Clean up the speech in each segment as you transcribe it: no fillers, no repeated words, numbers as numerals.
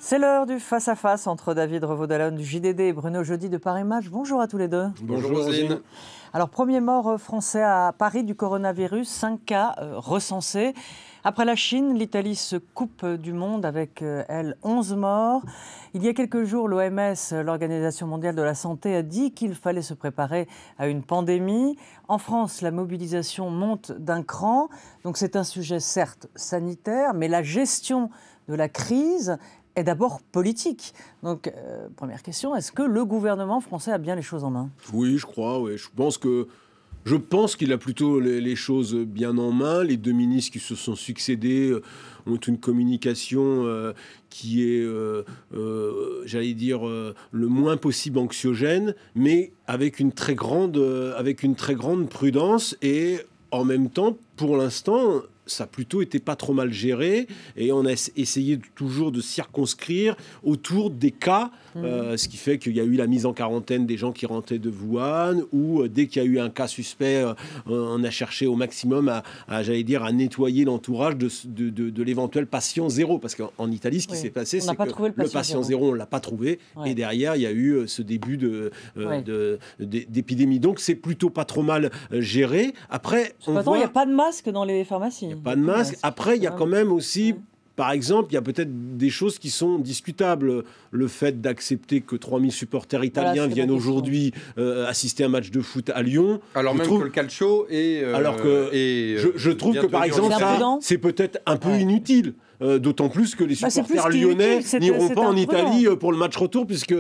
C'est l'heure du face-à-face entre David Revaud-Dallon du JDD et Bruno Jeudi de Paris Match. Bonjour à tous les deux. Bonjour Roselyne. Alors, premier mort français à Paris du coronavirus, 5 cas recensés. Après la Chine, l'Italie se coupe du monde avec, elle, 11 morts. Il y a quelques jours, l'OMS, l'Organisation mondiale de la santé, a dit qu'il fallait se préparer à une pandémie. En France, la mobilisation monte d'un cran. Donc c'est un sujet certes sanitaire, mais la gestion de la crise est d'abord politique. Donc, première question, est-ce que le gouvernement français a bien les choses en main ? Oui, je crois. Ouais. Je pense qu'il a plutôt les choses bien en main. Les deux ministres qui se sont succédés ont une communication qui est, j'allais dire, le moins possible anxiogène, mais avec une très grande prudence. Et en même temps, pour l'instant, ça a plutôt été pas trop mal géré et on a essayé toujours de circonscrire autour des cas, ce qui fait qu'il y a eu la mise en quarantaine des gens qui rentraient de Wuhan ou dès qu'il y a eu un cas suspect, on a cherché au maximum à nettoyer l'entourage de l'éventuel patient zéro. Parce qu'en Italie, ce qui s'est passé, c'est que le patient zéro, on ne l'a pas trouvé. Ouais. Et derrière, il y a eu ce début d'épidémie. Donc, c'est plutôt pas trop mal géré. Après, il n'y a pas de masque dans les pharmacies. Pas de masque. Après, il y a quand même aussi, par exemple, il y a peut-être des choses qui sont discutables. Le fait d'accepter que 3000 supporters italiens viennent aujourd'hui assister à un match de foot à Lyon. Alors même que le calcio est... je trouve que, par exemple, c'est peut-être un peu inutile. D'autant plus que les supporters lyonnais n'iront pas en Italie pour le match retour, puisque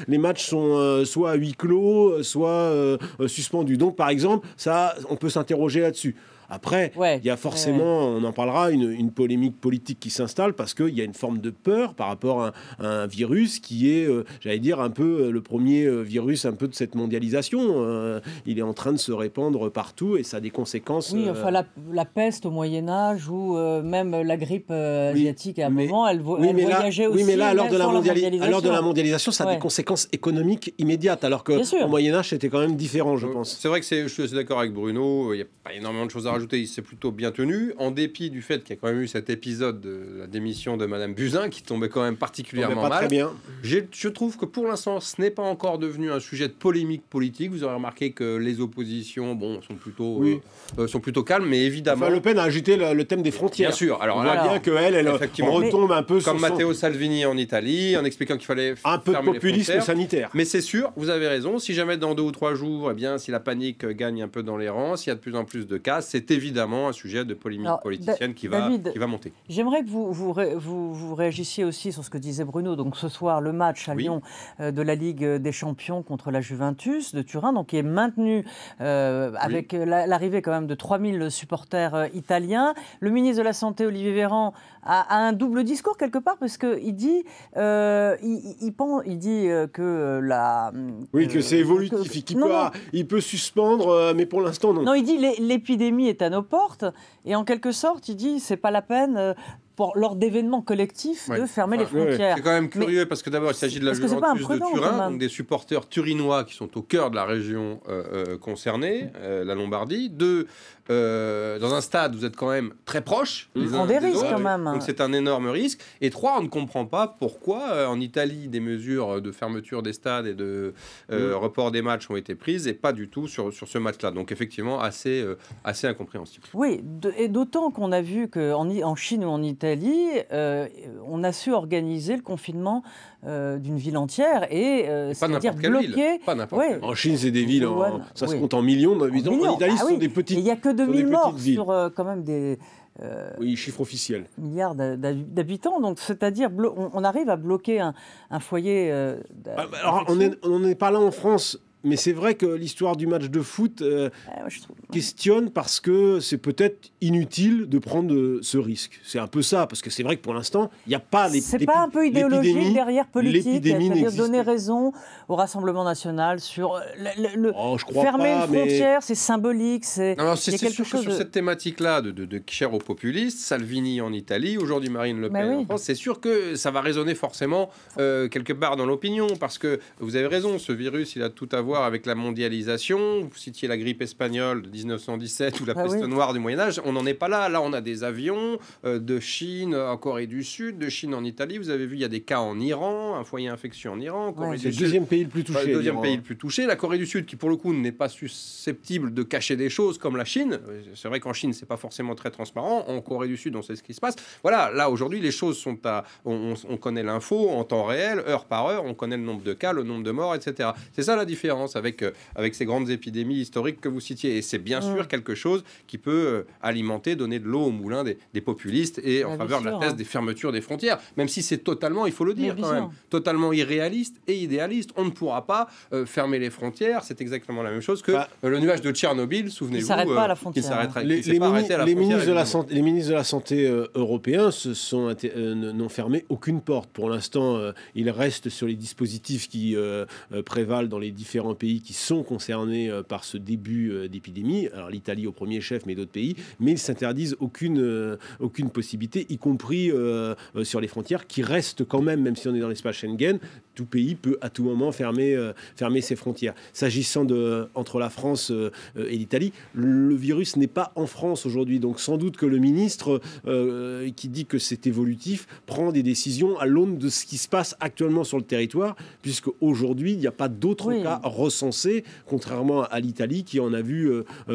les matchs sont soit à huis clos, soit suspendus. Donc, par exemple, ça, on peut s'interroger là-dessus. Après, il y a forcément, on en parlera, une polémique politique qui s'installe parce qu'il y a une forme de peur par rapport à un virus qui est, j'allais dire, un peu le premier virus un peu de cette mondialisation. Il est en train de se répandre partout et ça a des conséquences. Oui, enfin la peste au Moyen-Âge ou même la grippe asiatique à un moment, elle voyageait aussi. Oui, mais là, lors de la mondialisation, ça a des conséquences économiques immédiates, alors qu'au Moyen-Âge, c'était quand même différent, je pense. C'est vrai que je suis assez d'accord avec Bruno, il n'y a pas énormément de choses à rajouter, il s'est plutôt bien tenu, en dépit du fait qu'il y a quand même eu cet épisode de la démission de Madame Buzyn qui tombait quand même particulièrement mal. Très bien. Je trouve que pour l'instant, ce n'est pas encore devenu un sujet de polémique politique. Vous aurez remarqué que les oppositions, sont plutôt calmes, mais évidemment. Enfin, Le Pen a agité le thème des frontières. Bien sûr. Alors on voit bien qu'elle retombe un peu comme Matteo Salvini en Italie, en expliquant qu'il fallait un peu de populisme sanitaire. Mais c'est sûr, vous avez raison. Si jamais dans 2 ou 3 jours, si la panique gagne un peu dans les rangs, s'il y a de plus en plus de cas, c'est évidemment un sujet de polémique politicienne qui va monter. J'aimerais que vous réagissiez aussi sur ce que disait Bruno. Donc ce soir, le match à Lyon de la Ligue des Champions contre la Juventus de Turin, donc qui est maintenu avec l'arrivée quand même de 3000 supporters italiens. Le ministre de la Santé, Olivier Véran, a un double discours quelque part parce qu'il dit, que la... que c'est évolutif, il peut suspendre, mais pour l'instant, non. Non, il dit l'épidémie est à nos portes et en quelque sorte, il dit c'est pas la peine... lors d'événements collectifs, de fermer les frontières. C'est quand même curieux parce que d'abord, il s'agit de la Juventus de Turin, donc des supporters turinois qui sont au cœur de la région concernée, la Lombardie. Dans un stade, vous êtes quand même très proches. Ils prennent des risques quand même. Donc c'est un énorme risque. Et 3, on ne comprend pas pourquoi en Italie, des mesures de fermeture des stades et de report des matchs ont été prises et pas du tout sur ce match-là. Donc effectivement, assez incompréhensible. Oui, et d'autant qu'on a vu qu'en Chine ou en Italie, on a su organiser le confinement d'une ville entière c'est-à-dire bloquer. En Chine, c'est des villes, ça se compte en millions d'habitants. En Italie, ce sont des petites. Il n'y a que 2000 morts sur quand même des. Chiffre officiel. Milliards d'habitants, donc c'est-à-dire on arrive à bloquer un foyer. Alors on n'est pas là en France. Mais c'est vrai que l'histoire du match de foot questionne parce que c'est peut-être inutile de prendre ce risque. C'est un peu ça, parce que c'est vrai que pour l'instant, il n'y a pas l'épidémie. C'est pas un peu idéologique derrière politique, c'est-à-dire donner raison au Rassemblement national sur fermer une frontière, c'est symbolique, c'est quelque chose sur cette thématique-là de chère aux populistes, Salvini en Italie, aujourd'hui Marine Le Pen en France, c'est sûr que ça va résonner forcément quelque part dans l'opinion, parce que vous avez raison, ce virus, il a tout à voir voir avec la mondialisation. Vous citiez la grippe espagnole de 1917 ou la peste noire du Moyen-Âge. On n'en est pas là. Là, on a des avions de Chine en Corée du Sud, de Chine en Italie. Vous avez vu, il y a des cas en Iran, un foyer infectieux en Iran. C'est le deuxième pays le plus touché. Le deuxième pays le plus touché. La Corée du Sud, qui pour le coup n'est pas susceptible de cacher des choses comme la Chine. C'est vrai qu'en Chine, c'est pas forcément très transparent. En Corée du Sud, on sait ce qui se passe. Voilà, là, aujourd'hui, les choses sont à... On connaît l'info en temps réel, heure par heure. On connaît le nombre de cas, le nombre de morts, etc. C'est ça la différence avec ces grandes épidémies historiques que vous citiez. Et c'est bien sûr quelque chose qui peut alimenter, donner de l'eau au moulin des populistes et en faveur de la thèse des fermetures des frontières. Même si c'est totalement, il faut le dire quand même, totalement irréaliste et idéaliste. On ne pourra pas fermer les frontières. C'est exactement la même chose que le nuage de Tchernobyl, souvenez-vous. Il ne s'arrête pas à la frontière. Les ministres de la Santé européens n'ont fermé aucune porte. Pour l'instant, ils restent sur les dispositifs qui prévalent dans les différents pays qui sont concernés par ce début d'épidémie. Alors l'Italie au premier chef, mais d'autres pays. Mais ils s'interdisent aucune possibilité, y compris sur les frontières, qui restent quand même si on est dans l'espace Schengen. Tout pays peut à tout moment fermer ses frontières. S'agissant entre la France et l'Italie, le virus n'est pas en France aujourd'hui. Donc sans doute que le ministre qui dit que c'est évolutif prend des décisions à l'aune de ce qui se passe actuellement sur le territoire, puisque aujourd'hui il n'y a pas d'autres cas recensés, contrairement à l'Italie qui en a vu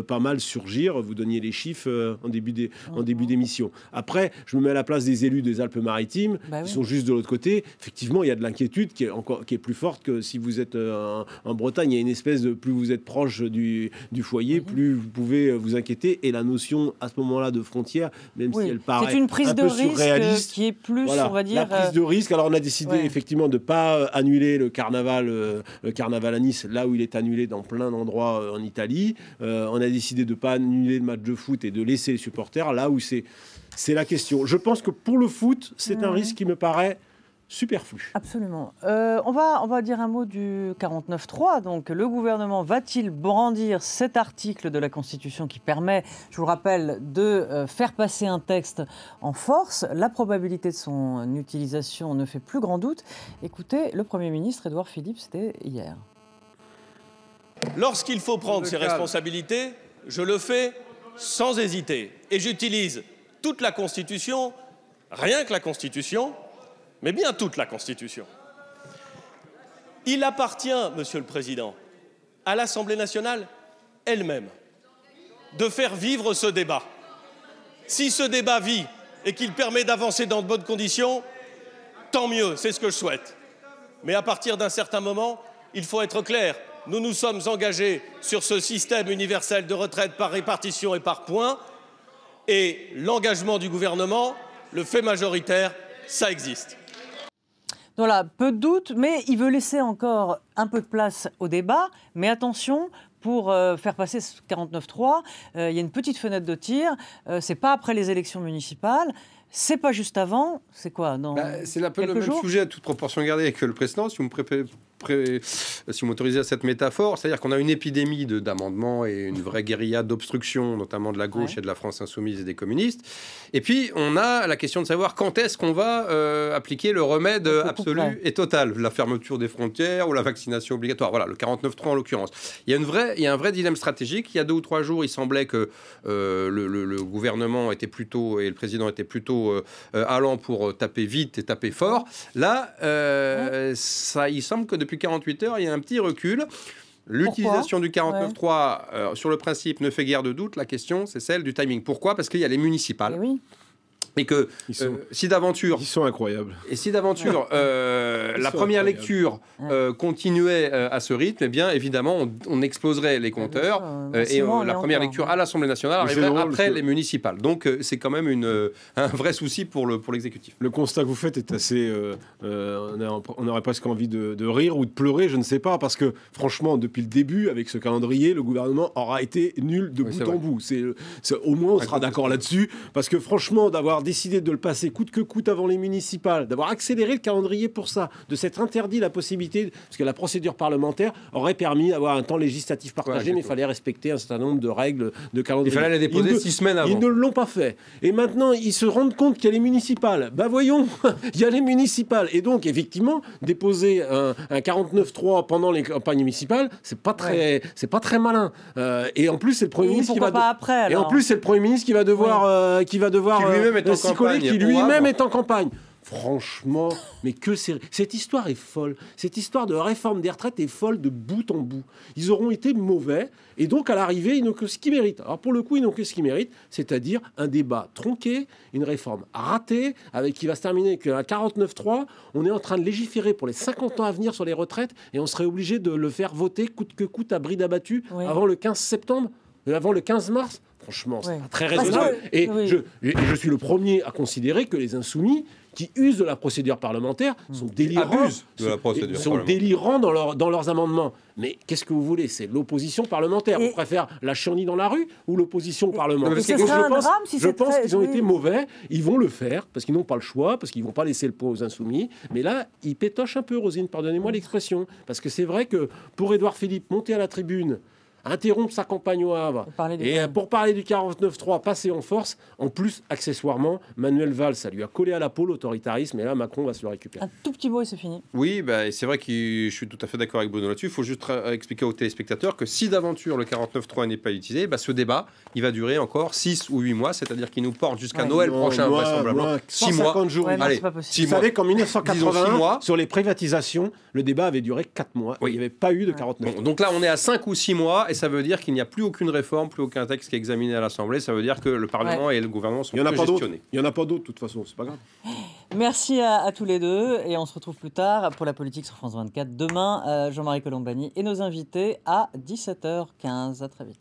pas mal surgir. Vous donniez les chiffres en début d'émission. Après, je me mets à la place des élus des Alpes-Maritimes, qui sont juste de l'autre côté. Effectivement, il y a de l'inquiétude qui est plus forte que si vous êtes en Bretagne. Il y a une espèce de plus vous êtes proche du foyer, plus vous pouvez vous inquiéter. Et la notion à ce moment-là de frontière, même si elle paraît c'est une prise un de peu risque surréaliste, qui est plus, on va dire... La prise de risque. Alors on a décidé effectivement de ne pas annuler le carnaval à Nice, là où il est annulé dans plein d'endroits en Italie. On a décidé de ne pas annuler le match de foot et de laisser les supporters là où c'est la question. Je pense que pour le foot, c'est un risque qui me paraît superflu. Absolument. On va dire un mot du 49.3. Donc, le gouvernement va-t-il brandir cet article de la Constitution qui permet, je vous le rappelle, de faire passer un texte en force? La probabilité de son utilisation ne fait plus grand doute. Écoutez, le Premier ministre, Édouard Philippe, c'était hier. Lorsqu'il faut prendre ses responsabilités, je le fais sans hésiter. Et j'utilise toute la Constitution, rien que la Constitution, mais bien toute la Constitution. Il appartient, Monsieur le Président, à l'Assemblée nationale elle-même de faire vivre ce débat. Si ce débat vit et qu'il permet d'avancer dans de bonnes conditions, tant mieux, c'est ce que je souhaite. Mais à partir d'un certain moment, il faut être clair. Nous nous sommes engagés sur ce système universel de retraite par répartition et par points. Et l'engagement du gouvernement, le fait majoritaire, ça existe. Voilà, peu de doute, mais il veut laisser encore un peu de place au débat. Mais attention, pour faire passer ce 49.3, il y a une petite fenêtre de tir. C'est pas après les élections municipales. C'est pas juste avant. C'est quoi c'est un peu le même sujet, à toute proportion gardée, que le précédent. Si vous m'autorisez à cette métaphore, c'est-à-dire qu'on a une épidémie d'amendements et une vraie guérilla d'obstruction, notamment de la gauche et de la France insoumise et des communistes. Et puis, on a la question de savoir quand est-ce qu'on va appliquer le remède absolu et total, la fermeture des frontières ou la vaccination obligatoire. Voilà, le 49.3 en l'occurrence. Il y a un vrai dilemme stratégique. Il y a 2 ou 3 jours, il semblait que le gouvernement était plutôt, et le président était plutôt allant pour taper vite et taper fort. Là, il semble que depuis 48 heures, il y a un petit recul. L'utilisation du 49.3 sur le principe ne fait guère de doute. La question, c'est celle du timing. Pourquoi ? Parce qu'il y a les municipales. Et oui. Et que si d'aventure... Ils sont incroyables. Et si d'aventure la première lecture continuait à ce rythme, eh bien, évidemment, on exploserait les compteurs. Et la première lecture à l'Assemblée nationale arriverait après les municipales. Donc, c'est quand même un vrai souci pour l'exécutif. Le constat que vous faites est assez... on aurait presque envie de rire ou de pleurer, je ne sais pas, parce que, franchement, depuis le début, avec ce calendrier, le gouvernement aura été nul de bout en bout. Au moins, on sera d'accord là-dessus, parce que, franchement, d'avoir décidé de le passer coûte que coûte avant les municipales, d'avoir accéléré le calendrier pour ça, de s'être interdit la possibilité, parce que la procédure parlementaire aurait permis d'avoir un temps législatif partagé, mais il fallait respecter un certain nombre de règles de calendrier. Il fallait la déposer 6 semaines avant. Ils ne l'ont pas fait. Et maintenant, ils se rendent compte qu'il y a les municipales. Ben voyons, il y a les municipales. Et donc, effectivement, déposer un 49-3 pendant les campagnes municipales, c'est pas très malin. Et en plus, c'est le Premier ministre qui va... pas après, alors. Et en plus, c'est le Premier ministre qui va devoir... qui lui-même est en campagne. Qui lui-même est en campagne. Franchement, mais que cette histoire est folle. Cette histoire de réforme des retraites est folle de bout en bout. Ils auront été mauvais, et donc à l'arrivée, ils n'ont que ce qu'ils méritent. Alors pour le coup, ils n'ont que ce qu'ils méritent, c'est-à-dire un débat tronqué, une réforme ratée, qui va se terminer avec un 49-3. On est en train de légiférer pour les 50 ans à venir sur les retraites, et on serait obligé de le faire voter coûte que coûte à bride abattue avant le 15 septembre, avant le 15 mars. Franchement, c'est pas très raisonnable. Je suis le premier à considérer que les insoumis qui usent de la procédure parlementaire sont délirants. Sont délirants dans leurs amendements. Mais qu'est-ce que vous voulez? C'est l'opposition parlementaire. On préfère la chienlit dans la rue ou l'opposition au Parlement? Je pense qu'ils ont été mauvais. Ils vont le faire parce qu'ils n'ont pas le choix, parce qu'ils ne vont pas laisser le poids aux insoumis. Mais là, ils pétochent un peu, Rosine, pardonnez-moi l'expression. Parce que c'est vrai que pour Édouard Philippe, monter à la tribune, interrompre sa campagne au Havre pour parler du 49-3, passer en force. En plus, accessoirement, Manuel Valls, ça lui a collé à la peau l'autoritarisme, et là, Macron va se le récupérer. Un tout petit mot et c'est fini. Oui, c'est vrai que je suis tout à fait d'accord avec Bruno là-dessus. Il faut juste expliquer aux téléspectateurs que si d'aventure le 49-3 n'est pas utilisé, ce débat, il va durer encore 6 ou 8 mois, c'est-à-dire qu'il nous porte jusqu'à Noël prochain, vraisemblablement. 6 mois. Jours. Allez, 6 mois. Vous savez qu'en 1981, sur les privatisations, le débat avait duré 4 mois. Il n'y avait pas eu de 49. Bon, donc là, on est à 5 ou 6 mois, et ça veut dire qu'il n'y a plus aucune réforme, plus aucun texte qui est examiné à l'Assemblée. Ça veut dire que le Parlement et le gouvernement sont plus gestionnés. Il n'y en a pas d'autres, de toute façon, c'est pas grave. Merci à tous les deux, et on se retrouve plus tard pour la politique sur France 24. Demain, Jean-Marie Colombani et nos invités à 17h15. À très vite.